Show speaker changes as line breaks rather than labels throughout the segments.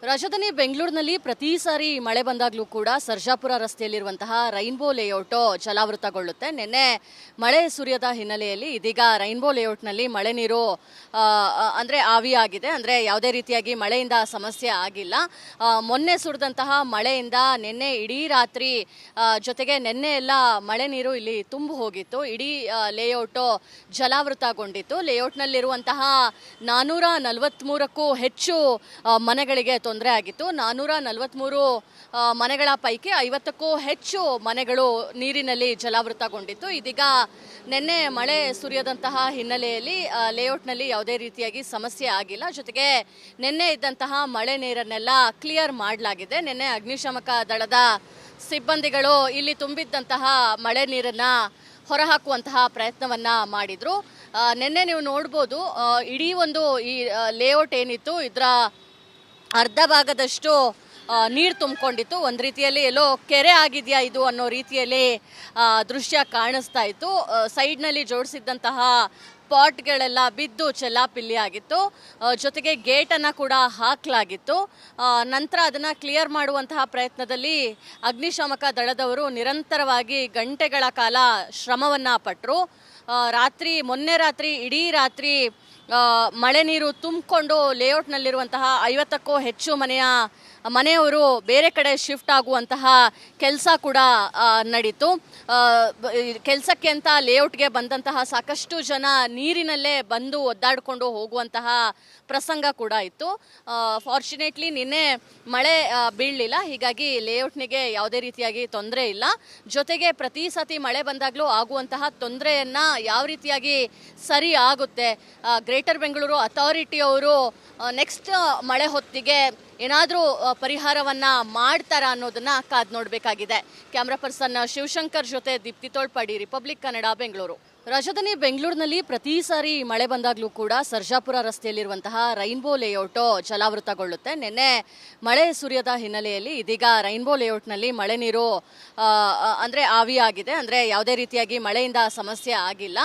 ರಾಜಧಾನಿ ಬೆಂಗಳೂರಿನಲ್ಲಿ ಪ್ರತಿ ಸಾರಿ ಮಳೆ ಬಂದಾಗಲೂ ಕೂಡ ಸರ್ಜಾಪುರ ರಸ್ತೆಯಲ್ಲಿರುವಂತಹ ರೈನ್ಬೋ ಲೇಔಟ್ ಜಲಾವೃತಗೊಳ್ಳುತ್ತೆ. ನಿನ್ನೆ ಮಳೆ ಸುರಿಯದ ಹಿನ್ನೆಲೆಯಲ್ಲಿ ಇದೀಗ ರೈನ್ಬೋ ಲೇಔಟ್ನಲ್ಲಿ ಮಳೆ ನೀರು ಅಂದರೆ ಆವಿಯಾಗಿದೆ. ಅಂದರೆ ಯಾವುದೇ ರೀತಿಯಾಗಿ ಮಳೆಯಿಂದ ಸಮಸ್ಯೆ ಆಗಿಲ್ಲ. ಮೊನ್ನೆ ಸುರಿದಂತಹ ಮಳೆಯಿಂದ ನಿನ್ನೆ ಇಡೀ ರಾತ್ರಿ ಜೊತೆಗೆ ನಿನ್ನೆ ಎಲ್ಲ ಮಳೆ ನೀರು ಇಲ್ಲಿ ತುಂಬಿ ಹೋಗಿತ್ತು. ಇಡೀ ಲೇಔಟು ಜಲಾವೃತಗೊಂಡಿತ್ತು. ಲೇಔಟ್ನಲ್ಲಿರುವಂತಹ 443ಕ್ಕೂ ಹೆಚ್ಚು ಮನೆಗಳಿಗೆ ತೊಂದರೆ ಆಗಿತ್ತು. 443 ಮನೆಗಳ ಪೈಕಿ 50ಕ್ಕೂ ಹೆಚ್ಚು ಮನೆಗಳು ನೀರಿನಲ್ಲಿ ಜಲಾವೃತಗೊಂಡಿತ್ತು. ಇದೀಗ ನಿನ್ನೆ ಮಳೆ ಸುರಿಯದಂತಹ ಹಿನ್ನೆಲೆಯಲ್ಲಿ ಲೇಔಟ್ನಲ್ಲಿ ಯಾವುದೇ ರೀತಿಯಾಗಿ ಸಮಸ್ಯೆ ಆಗಿಲ್ಲ. ಜೊತೆಗೆ ನಿನ್ನೆ ಇದ್ದಂತಹ ಮಳೆ ನೀರನ್ನೆಲ್ಲ ಕ್ಲಿಯರ್ ಮಾಡಲಾಗಿದೆ. ನಿನ್ನೆ ಅಗ್ನಿಶಾಮಕ ದಳದ ಸಿಬ್ಬಂದಿಗಳು ಇಲ್ಲಿ ತುಂಬಿದ್ದಂತಹ ಮಳೆ ನೀರನ್ನ ಹೊರಹಾಕುವಂತಹ ಪ್ರಯತ್ನವನ್ನ ಮಾಡಿದ್ರು. ನಿನ್ನೆ ನೀವು ನೋಡ್ಬೋದು, ಇಡೀ ಒಂದು ಈ ಲೇಔಟ್ ಏನಿತ್ತು ಇದರ ಅರ್ಧ ಭಾಗದಷ್ಟು ನೀರು ತುಂಬಿಕೊಂಡಿತ್ತು. ಒಂದು ರೀತಿಯಲ್ಲಿ ಎಲ್ಲೋ ಕೆರೆ ಆಗಿದೆಯಾ ಇದು ಅನ್ನೋ ರೀತಿಯಲ್ಲಿ ದೃಶ್ಯ ಕಾಣಿಸ್ತಾ ಇತ್ತು. ಸೈಡ್ನಲ್ಲಿ ಜೋಡಿಸಿದ್ದಂತಹ ಪಾಟ್ಗಳೆಲ್ಲ ಬಿದ್ದು ಚೆಲ್ಲಾಪಿಲ್ಲಿ ಆಗಿತ್ತು. ಜೊತೆಗೆ ಗೇಟನ್ನು ಕೂಡ ಹಾಕಲಾಗಿತ್ತು. ನಂತರ ಅದನ್ನು ಕ್ಲಿಯರ್ ಮಾಡುವಂತಹ ಪ್ರಯತ್ನದಲ್ಲಿ ಅಗ್ನಿಶಾಮಕ ದಳದವರು ನಿರಂತರವಾಗಿ ಗಂಟೆಗಳ ಕಾಲ ಶ್ರಮವನ್ನು ಪಟ್ಟರು. ಮೊನ್ನೆ ರಾತ್ರಿ ಇಡೀ ರಾತ್ರಿ ಮಳೆ ನೀರು ತುಂಬಿಕೊಂಡು ಲೇಔಟ್ನಲ್ಲಿರುವಂತಹ 50ಕ್ಕೂ ಹೆಚ್ಚು ಮನೆಯವರು ಬೇರೆ ಕಡೆ ಶಿಫ್ಟ್ ಆಗುವಂತಹ ಕೆಲಸ ಕೂಡ ನಡೀತು. ಕೆಲಸಕ್ಕೆ ಅಂತ ಲೇಔಟ್ಗೆ ಬಂದಂತಹ ಸಾಕಷ್ಟು ಜನ ನೀರಿನಲ್ಲೇ ಬಂದು ಒದ್ದಾಡಿಕೊಂಡು ಹೋಗುವಂತಹ ಪ್ರಸಂಗ ಕೂಡ ಇತ್ತು. ಫಾರ್ಚುನೇಟ್ಲಿ ನಿನ್ನೆ ಮಳೆ ಬೀಳಲಿಲ್ಲ. ಹೀಗಾಗಿ ಲೇಔಟ್ನಿಗೆ ಯಾವುದೇ ರೀತಿಯಾಗಿ ತೊಂದರೆ ಇಲ್ಲ. ಜೊತೆಗೆ ಪ್ರತಿ ಸತಿ ಮಳೆ ಬಂದಾಗಲೂ ಆಗುವಂತಹ ತೊಂದರೆಯನ್ನು ಯಾವ ರೀತಿಯಾಗಿ ಸರಿ ಆಗುತ್ತೆ, ಗ್ರೇಟರ್ ಬೆಂಗಳೂರು ಅಥಾರಿಟಿಯವರು ನೆಕ್ಸ್ಟ್ ಮಳೆ ಹೊತ್ತಿಗೆ ಏನಾದರೂ ಪರಿಹಾರವನ್ನ ಮಾಡ್ತಾರಾ ಅನ್ನೋದನ್ನ ಕಾದು ನೋಡಬೇಕಾಗಿದೆ. ಕ್ಯಾಮ್ರಾ ಪರ್ಸನ್ ಶಿವಶಂಕರ್ ಜೊತೆ ದೀಪ್ತಿ ತೋಳ್ಪಾಡಿ, ರಿಪಬ್ಲಿಕ್ ಕನ್ನಡ, ಬೆಂಗಳೂರು. ರಾಜಧಾನಿ ಬೆಂಗಳೂರಿನಲ್ಲಿ ಪ್ರತಿ ಸಾರಿ ಮಳೆ ಬಂದಾಗಲೂ ಕೂಡ ಸರ್ಜಾಪುರ ರಸ್ತೆಯಲ್ಲಿರುವಂತಹ ರೈನ್ಬೋ ಲೇಔಟ್ ಜಲಾವೃತಗೊಳ್ಳುತ್ತೆ. ನಿನ್ನೆ ಮಳೆ ಸುರಿಯದ ಹಿನ್ನೆಲೆಯಲ್ಲಿ ಇದೀಗ ರೈನ್ಬೋ ಲೇಔಟ್ನಲ್ಲಿ ಮಳೆ ನೀರು ಅಂದರೆ ಆವಿಯಾಗಿದೆ. ಅಂದರೆ ಯಾವುದೇ ರೀತಿಯಾಗಿ ಮಳೆಯಿಂದ ಸಮಸ್ಯೆ ಆಗಿಲ್ಲ.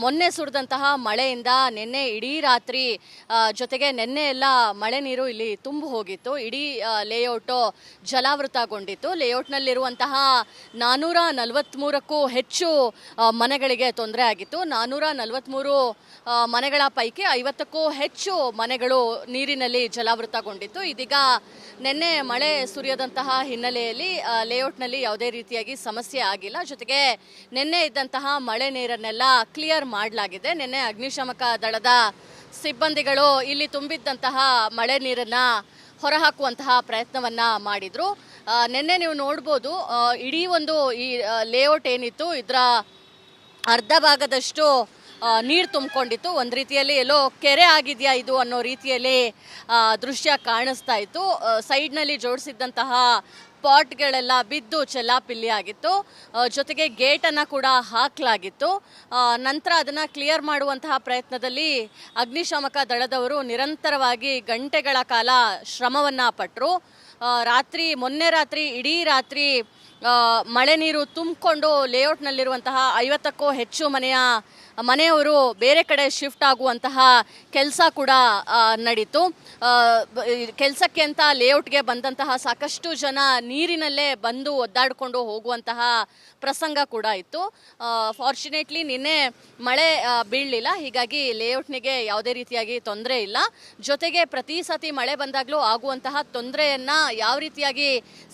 ಮೊನ್ನೆ ಸುರಿದಂತಹ ಮಳೆಯಿಂದ ನಿನ್ನೆ ಇಡೀ ರಾತ್ರಿ ಜೊತೆಗೆ ನಿನ್ನೆ ಎಲ್ಲ ಮಳೆ ನೀರು ಇಲ್ಲಿ ತುಂಬಿ ಹೋಗಿತ್ತು. ಇಡೀ ಲೇಔಟು ಜಲಾವೃತಗೊಂಡಿತ್ತು. ಲೇಔಟ್ನಲ್ಲಿರುವಂತಹ 443ಕ್ಕೂ ಹೆಚ್ಚು ಮನೆಗಳಿಗೆ ತೊಂದರೆ ಆಗಿತ್ತು. 443 ಮನೆಗಳ ಪೈಕಿ 50ಕ್ಕೂ ಹೆಚ್ಚು ಮನೆಗಳು ನೀರಿನಲ್ಲಿ ಜಲಾವೃತಗೊಂಡಿತ್ತು. ಇದೀಗ ನಿನ್ನೆ ಮಳೆ ಸುರಿಯದಂತಹ ಹಿನ್ನೆಲೆಯಲ್ಲಿ ಲೇಔಟ್ನಲ್ಲಿ ಯಾವುದೇ ರೀತಿಯಾಗಿ ಸಮಸ್ಯೆ ಆಗಿಲ್ಲ. ಜೊತೆಗೆ ನಿನ್ನೆ ಇದ್ದಂತಹ ಮಳೆ ನೀರನ್ನೆಲ್ಲ ಕ್ಲಿಯರ್ ಮಾಡಲಾಗಿದೆ. ನಿನ್ನೆ ಅಗ್ನಿಶಾಮಕ ದಳದ ಸಿಬ್ಬಂದಿಗಳು ಇಲ್ಲಿ ತುಂಬಿದ್ದಂತಹ ಮಳೆ ನೀರನ್ನ ಹೊರಹಾಕುವಂತಹ ಪ್ರಯತ್ನವನ್ನ ಮಾಡಿದ್ರು. ನಿನ್ನೆ ನೀವು ನೋಡ್ಬೋದು, ಇಡೀ ಒಂದು ಈ ಲೇಔಟ್ ಏನಿತ್ತು ಇದರ ಅರ್ಧ ಭಾಗದಷ್ಟು ನೀರು ತುಂಬಿಕೊಂಡಿತ್ತು. ಒಂದು ರೀತಿಯಲ್ಲಿ ಎಲ್ಲೋ ಕೆರೆ ಆಗಿದೆಯಾ ಇದು ಅನ್ನೋ ರೀತಿಯಲ್ಲಿ ದೃಶ್ಯ ಕಾಣಿಸ್ತಾ ಇತ್ತು. ಸೈಡ್ನಲ್ಲಿ ಜೋಡಿಸಿದ್ದಂತಹ ಪಾಟ್ಗಳೆಲ್ಲ ಬಿದ್ದು ಚೆಲ್ಲಾಪಿಲ್ಲಿ ಆಗಿತ್ತು. ಜೊತೆಗೆ ಗೇಟನ್ನು ಕೂಡ ಹಾಕಲಾಗಿತ್ತು. ನಂತರ ಅದನ್ನು ಕ್ಲಿಯರ್ ಮಾಡುವಂತಹ ಪ್ರಯತ್ನದಲ್ಲಿ ಅಗ್ನಿಶಾಮಕ ದಳದವರು ನಿರಂತರವಾಗಿ ಗಂಟೆಗಳ ಕಾಲ ಶ್ರಮವನ್ನು ಪಟ್ಟರು. ಮೊನ್ನೆ ರಾತ್ರಿ ಇಡೀ ರಾತ್ರಿ ಮಳೆ ನೀರು ತುಂಬಿಕೊಂಡು ಲೇಔಟ್ನಲ್ಲಿರುವಂತಹ 50ಕ್ಕೂ ಹೆಚ್ಚು ಮನೆಯವರು ಬೇರೆ ಕಡೆ ಶಿಫ್ಟ್ ಆಗುವಂತಹ ಕೆಲಸ ಕೂಡ ನಡೀತು. ಕೆಲಸಕ್ಕೆ ಅಂತ ಲೇಔಟ್ಗೆ ಬಂದಂತಹ ಸಾಕಷ್ಟು ಜನ ನೀರಿನಲ್ಲೇ ಬಂದು ಒದ್ದಾಡಿಕೊಂಡು ಹೋಗುವಂತಹ ಪ್ರಸಂಗ ಕೂಡ ಇತ್ತು. ಫಾರ್ಚುನೇಟ್ಲಿ ನಿನ್ನೆ ಮಳೆ ಬೀಳಲಿಲ್ಲ. ಹೀಗಾಗಿ ಲೇಔಟ್ನಿಗೆ ಯಾವುದೇ ರೀತಿಯಾಗಿ ತೊಂದರೆ ಇಲ್ಲ. ಜೊತೆಗೆ ಪ್ರತಿ ಸತಿ ಮಳೆ ಬಂದಾಗಲೂ ಆಗುವಂತಹ ತೊಂದರೆಯನ್ನ ಯಾವ ರೀತಿಯಾಗಿ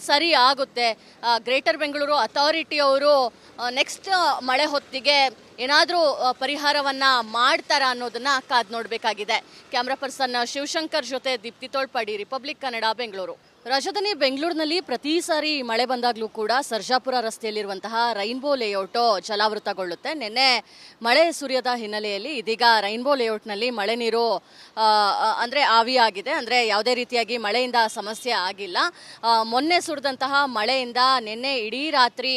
ಸರಿ ಆಗುತ್ತೆ, ಗ್ರೇಟರ್ ಬೆಂಗಳೂರು ಅಥಾರಿಟಿಯವರು ನೆಕ್ಸ್ಟ್ ಮಳೆ ಹೊತ್ತಿಗೆ ಏನಾದರೂ ಪರಿಹಾರವನ್ನ ಮಾಡ್ತಾರಾ ಅನ್ನೋದನ್ನ ಕಾದು ನೋಡಬೇಕಾಗಿದೆ. ಕ್ಯಾಮ್ರಾ ಪರ್ಸನ್ ಶಿವಶಂಕರ್ ಜೊತೆ ದೀಪ್ತಿ ತೋಳ್ಪಾಡಿ, ರಿಪಬ್ಲಿಕ್ ಕನ್ನಡ, ಬೆಂಗಳೂರು. ರಾಜಧಾನಿ ಬೆಂಗಳೂರಿನಲ್ಲಿ ಪ್ರತಿ ಸಾರಿ ಮಳೆ ಬಂದಾಗಲೂ ಕೂಡ ಸರ್ಜಾಪುರ ರಸ್ತೆಯಲ್ಲಿರುವಂತಹ ರೈನ್ಬೋ ಲೇಔಟ್ ಜಲಾವೃತಗೊಳ್ಳುತ್ತೆ. ನಿನ್ನೆ ಮಳೆ ಸುರಿಯದ ಹಿನ್ನೆಲೆಯಲ್ಲಿ ಇದೀಗ ರೈನ್ಬೋ ಲೇಔಟ್ನಲ್ಲಿ ಮಳೆ ನೀರು ಅಂದರೆ ಆವಿಯಾಗಿದೆ. ಅಂದರೆ ಯಾವುದೇ ರೀತಿಯಾಗಿ ಮಳೆಯಿಂದ ಸಮಸ್ಯೆ ಆಗಿಲ್ಲ. ಮೊನ್ನೆ ಸುರಿದಂತಹ ಮಳೆಯಿಂದ ನಿನ್ನೆ ಇಡೀ ರಾತ್ರಿ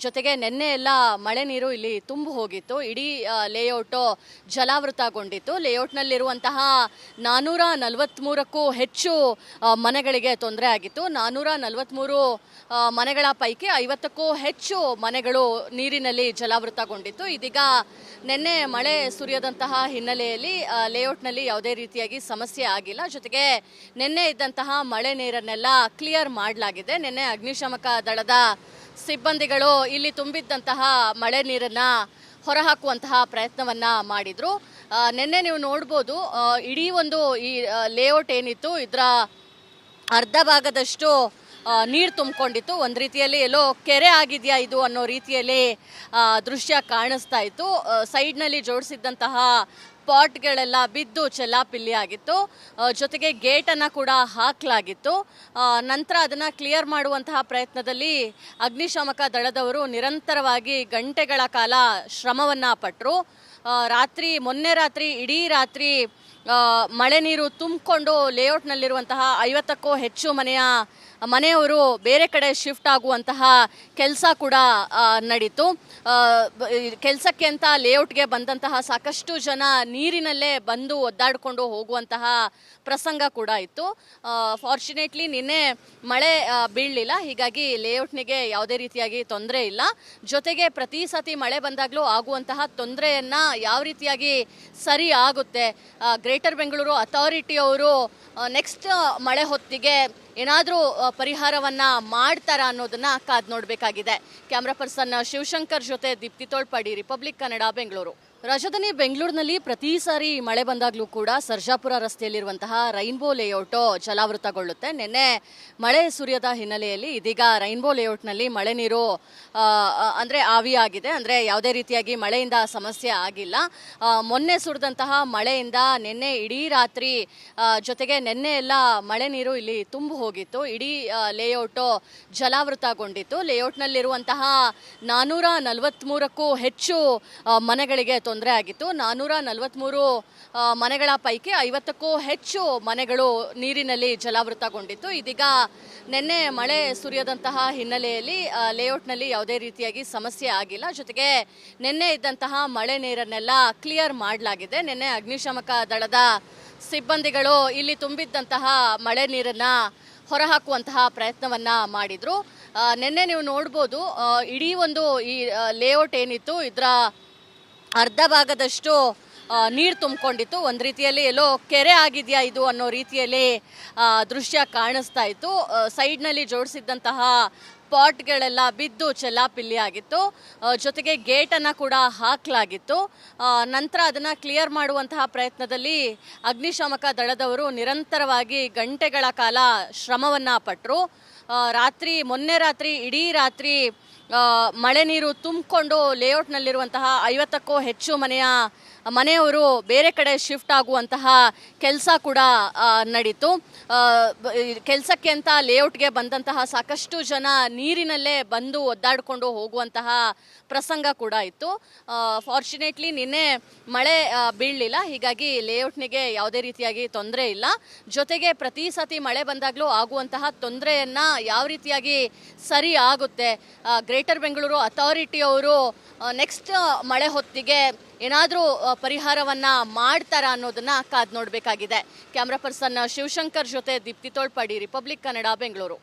ಜೊತೆಗೆ ನಿನ್ನೆ ಎಲ್ಲ ಮಳೆ ನೀರು ಇಲ್ಲಿ ತುಂಬಿ ಹೋಗಿತ್ತು. ಇಡೀ ಲೇಔಟು ಜಲಾವೃತಗೊಂಡಿತ್ತು. ಲೇಔಟ್ನಲ್ಲಿರುವಂತಹ 443ಕ್ಕೂ ಹೆಚ್ಚು ಮನೆಗಳಿಗೆ ತೊಂದರೆ ಆಗಿತ್ತು. 443 ಮನೆಗಳ ಪೈಕಿ 50ಕ್ಕೂ ಹೆಚ್ಚು ಮನೆಗಳು ನೀರಿನಲ್ಲಿ ಜಲಾವೃತಗೊಂಡಿತ್ತು. ಇದೀಗ ನಿನ್ನೆ ಮಳೆ ಸುರಿಯದಂತಹ ಹಿನ್ನೆಲೆಯಲ್ಲಿ ಲೇಔಟ್ನಲ್ಲಿ ಯಾವುದೇ ರೀತಿಯಾಗಿ ಸಮಸ್ಯೆ ಆಗಿಲ್ಲ. ಜೊತೆಗೆ ನಿನ್ನೆ ಇದ್ದಂತಹ ಮಳೆ ನೀರನ್ನೆಲ್ಲ ಕ್ಲಿಯರ್ ಮಾಡಲಾಗಿದೆ. ನಿನ್ನೆ ಅಗ್ನಿಶಾಮಕ ದಳದ ಸಿಬ್ಬಂದಿಗಳು ಇಲ್ಲಿ ತುಂಬಿದ್ದಂತಹ ಮಳೆ ನೀರನ್ನ ಹೊರಹಾಕುವಂತಹ ಪ್ರಯತ್ನವನ್ನ ಮಾಡಿದ್ರು. ನಿನ್ನೆ ನೀವು ನೋಡ್ಬೋದು, ಇಡೀ ಒಂದು ಈ ಲೇಔಟ್ ಏನಿತ್ತು ಇದರ ಅರ್ಧ ಭಾಗದಷ್ಟು ನೀರು ತುಂಬಿಕೊಂಡಿತ್ತು. ಒಂದು ರೀತಿಯಲ್ಲಿ ಎಲ್ಲೋ ಕೆರೆ ಆಗಿದೆಯಾ ಇದು ಅನ್ನೋ ರೀತಿಯಲ್ಲಿ ದೃಶ್ಯ ಕಾಣಿಸ್ತಾ ಇತ್ತು. ಸೈಡ್ನಲ್ಲಿ ಜೋಡಿಸಿದ್ದಂತಹ ಪಾಟ್ಗಳೆಲ್ಲ ಬಿದ್ದು ಚೆಲ್ಲಾಪಿಲ್ಲಿ ಆಗಿತ್ತು. ಜೊತೆಗೆ ಗೇಟನ್ನು ಕೂಡ ಹಾಕಲಾಗಿತ್ತು. ನಂತರ ಅದನ್ನು ಕ್ಲಿಯರ್ ಮಾಡುವಂತಹ ಪ್ರಯತ್ನದಲ್ಲಿ ಅಗ್ನಿಶಾಮಕ ದಳದವರು ನಿರಂತರವಾಗಿ ಗಂಟೆಗಳ ಕಾಲ ಶ್ರಮವನ್ನು ಪಟ್ಟರು. ಮೊನ್ನೆ ರಾತ್ರಿ ಇಡೀ ರಾತ್ರಿ ಮಳೆ ನೀರು ತುಂಬಿಕೊಂಡು ಲೇಔಟ್ನಲ್ಲಿರುವಂತಹ 50ಕ್ಕೂ ಹೆಚ್ಚು ಮನೆಯವರು ಬೇರೆ ಕಡೆ ಶಿಫ್ಟ್ ಆಗುವಂತಹ ಕೆಲಸ ಕೂಡ ನಡೀತು. ಕೆಲಸಕ್ಕೆ ಅಂತ ಲೇಔಟ್ಗೆ ಬಂದಂತಹ ಸಾಕಷ್ಟು ಜನ ನೀರಿನಲ್ಲೇ ಬಂದು ಒದ್ದಾಡಿಕೊಂಡು ಹೋಗುವಂತಹ ಪ್ರಸಂಗ ಕೂಡ ಇತ್ತು. ಫಾರ್ಚುನೇಟ್ಲಿ ನಿನ್ನೆ ಮಳೆ ಬೀಳಲಿಲ್ಲ, ಹೀಗಾಗಿ ಲೇಔಟ್ನಿಗೆ ಯಾವುದೇ ರೀತಿಯಾಗಿ ತೊಂದರೆ ಇಲ್ಲ. ಜೊತೆಗೆ ಪ್ರತಿ ಸತಿ ಮಳೆ ಬಂದಾಗಲೂ ಆಗುವಂತಹ ತೊಂದರೆಯನ್ನು ಯಾವ ರೀತಿಯಾಗಿ ಸರಿ ಆಗುತ್ತೆ, ಗ್ರೇಟರ್ ಬೆಂಗಳೂರು ಅಥಾರಿಟಿಯವರು ನೆಕ್ಸ್ಟ್ ಮಳೆ ಹೊತ್ತಿಗೆ ಏನಾದರೂ ಪರಿಹಾರವನ್ನ ಮಾಡ್ತಾರಾ ಅನ್ನೋದನ್ನ ಕಾದ್ ನೋಡಬೇಕಾಗಿದೆ. ಕ್ಯಾಮ್ರಾ ಪರ್ಸನ್ ಶಿವಶಂಕರ್ ಜೊತೆ ದೀಪ್ತಿ ತೋಳ್ಪಾಡಿ, ರಿಪಬ್ಲಿಕ್ ಕನ್ನಡ, ಬೆಂಗಳೂರು. ರಾಜಧಾನಿ ಬೆಂಗಳೂರಿನಲ್ಲಿ ಪ್ರತಿ ಸಾರಿ ಮಳೆ ಬಂದಾಗಲೂ ಕೂಡ ಸರ್ಜಾಪುರ ರಸ್ತೆಯಲ್ಲಿರುವಂತಹ ರೈನ್ಬೋ ಲೇಔಟು ಜಲಾವೃತಗೊಳ್ಳುತ್ತೆ. ನಿನ್ನೆ ಮಳೆ ಸುರಿಯದ ಹಿನ್ನೆಲೆಯಲ್ಲಿ ಇದೀಗ ರೈನ್ಬೋ ಲೇಔಟ್ನಲ್ಲಿ ಮಳೆ ನೀರು ಅಂದರೆ ಆವಿಯಾಗಿದೆ. ಅಂದರೆ ಯಾವುದೇ ರೀತಿಯಾಗಿ ಮಳೆಯಿಂದ ಸಮಸ್ಯೆ ಆಗಿಲ್ಲ. ಮೊನ್ನೆ ಸುರಿದಂತಹ ಮಳೆಯಿಂದ ನಿನ್ನೆ ಇಡೀ ರಾತ್ರಿ ಜೊತೆಗೆ ನಿನ್ನೆ ಎಲ್ಲ ಮಳೆ ನೀರು ಇಲ್ಲಿ ತುಂಬಿ ಹೋಗಿತ್ತು. ಇಡೀ ಲೇಔಟು ಜಲಾವೃತಗೊಂಡಿತ್ತು. ಲೇಔಟ್ನಲ್ಲಿರುವಂತಹ 443ಕ್ಕೂ ಹೆಚ್ಚು ಮನೆಗಳಿಗೆ ತೊಂದರೆ ಆಗಿತ್ತು. 443 ಮನೆಗಳ ಪೈಕಿ 50ಕ್ಕೂ ಹೆಚ್ಚು ಮನೆಗಳು ನೀರಿನಲ್ಲಿ ಜಲಾವೃತಗೊಂಡಿತ್ತು. ಇದೀಗ ನಿನ್ನೆ ಮಳೆ ಸುರಿಯದಂತಹ ಹಿನ್ನೆಲೆಯಲ್ಲಿ ಲೇಔಟ್ನಲ್ಲಿ ಯಾವುದೇ ರೀತಿಯಾಗಿ ಸಮಸ್ಯೆ ಆಗಿಲ್ಲ. ಜೊತೆಗೆ ನಿನ್ನೆ ಇದ್ದಂತಹ ಮಳೆ ನೀರನ್ನೆಲ್ಲ ಕ್ಲಿಯರ್ ಮಾಡಲಾಗಿದೆ. ನಿನ್ನೆ ಅಗ್ನಿಶಾಮಕ ದಳದ ಸಿಬ್ಬಂದಿಗಳು ಇಲ್ಲಿ ತುಂಬಿದ್ದಂತಹ ಮಳೆ ನೀರನ್ನ ಹೊರಹಾಕುವಂತಹ ಪ್ರಯತ್ನವನ್ನ ಮಾಡಿದ್ರು. ನಿನ್ನೆ ನೀವು ನೋಡ್ಬೋದು, ಇಡೀ ಒಂದು ಈ ಲೇಔಟ್ ಏನಿತ್ತು ಇದರ ಅರ್ಧ ಭಾಗದಷ್ಟು ನೀರು ತುಂಬಿಕೊಂಡಿತ್ತು. ಒಂದು ರೀತಿಯಲ್ಲಿ ಎಲ್ಲೋ ಕೆರೆ ಆಗಿದೆಯಾ ಇದು ಅನ್ನೋ ರೀತಿಯಲ್ಲಿ ದೃಶ್ಯ ಕಾಣಿಸ್ತಾ ಇತ್ತು. ಸೈಡ್ನಲ್ಲಿ ಜೋಡಿಸಿದ್ದಂತಹ ಪಾಟ್ಗಳೆಲ್ಲ ಬಿದ್ದು ಚೆಲ್ಲಾಪಿಲ್ಲಿ ಆಗಿತ್ತು. ಜೊತೆಗೆ ಗೇಟನ್ನು ಕೂಡ ಹಾಕಲಾಗಿತ್ತು. ನಂತರ ಅದನ್ನು ಕ್ಲಿಯರ್ ಮಾಡುವಂತಹ ಪ್ರಯತ್ನದಲ್ಲಿ ಅಗ್ನಿಶಾಮಕ ದಳದವರು ನಿರಂತರವಾಗಿ ಗಂಟೆಗಳ ಕಾಲ ಶ್ರಮವನ್ನು ಪಟ್ಟರು. ಮೊನ್ನೆ ರಾತ್ರಿ ಇಡೀ ರಾತ್ರಿ ಮಳೆ ನೀರು ತುಂಬಿಕೊಂಡು ಲೇಔಟ್ನಲ್ಲಿರುವಂತಹ 50ಕ್ಕೂ ಹೆಚ್ಚು ಮನೆಯವರು ಬೇರೆ ಕಡೆ ಶಿಫ್ಟ್ ಆಗುವಂತಹ ಕೆಲಸ ಕೂಡ ನಡೀತು. ಕೆಲಸಕ್ಕೆ ಅಂತ ಲೇಔಟ್ಗೆ ಬಂದಂತಹ ಸಾಕಷ್ಟು ಜನ ನೀರಿನಲ್ಲೇ ಬಂದು ಒದ್ದಾಡಿಕೊಂಡು ಹೋಗುವಂತಹ ಪ್ರಸಂಗ ಕೂಡ ಇತ್ತು. ಫಾರ್ಚುನೇಟ್ಲಿ ನಿನ್ನೆ ಮಳೆ ಬೀಳಲಿಲ್ಲ, ಹೀಗಾಗಿ ಲೇಔಟ್ನಿಗೆ ಯಾವುದೇ ರೀತಿಯಾಗಿ ತೊಂದರೆ ಇಲ್ಲ. ಜೊತೆಗೆ ಪ್ರತಿ ಸತಿ ಮಳೆ ಬಂದಾಗಲೂ ಆಗುವಂತಹ ತೊಂದರೆಯನ್ನು ಯಾವ ರೀತಿಯಾಗಿ ಸರಿ ಆಗುತ್ತೆ, ಗ್ರೇಟರ್ ಬೆಂಗಳೂರು ಅಥಾರಿಟಿಯವರು ನೆಕ್ಸ್ಟ್ ಮಳೆ ಹೊತ್ತಿಗೆ ಏನಾದರೂ ಪರಿಹಾರವನ್ನ ಮಾಡ್ತಾರಾ ಅನ್ನೋದನ್ನ ಕಾದ್ ನೋಡಬೇಕಾಗಿದೆ. ಕ್ಯಾಮ್ರಾ ಪರ್ಸನ್ ಶಿವಶಂಕರ್ ಜೊತೆ ದೀಪ್ತಿ ತೋಳ್ಪಾಡಿ, ರಿಪಬ್ಲಿಕ್ ಕನ್ನಡ, ಬೆಂಗಳೂರು.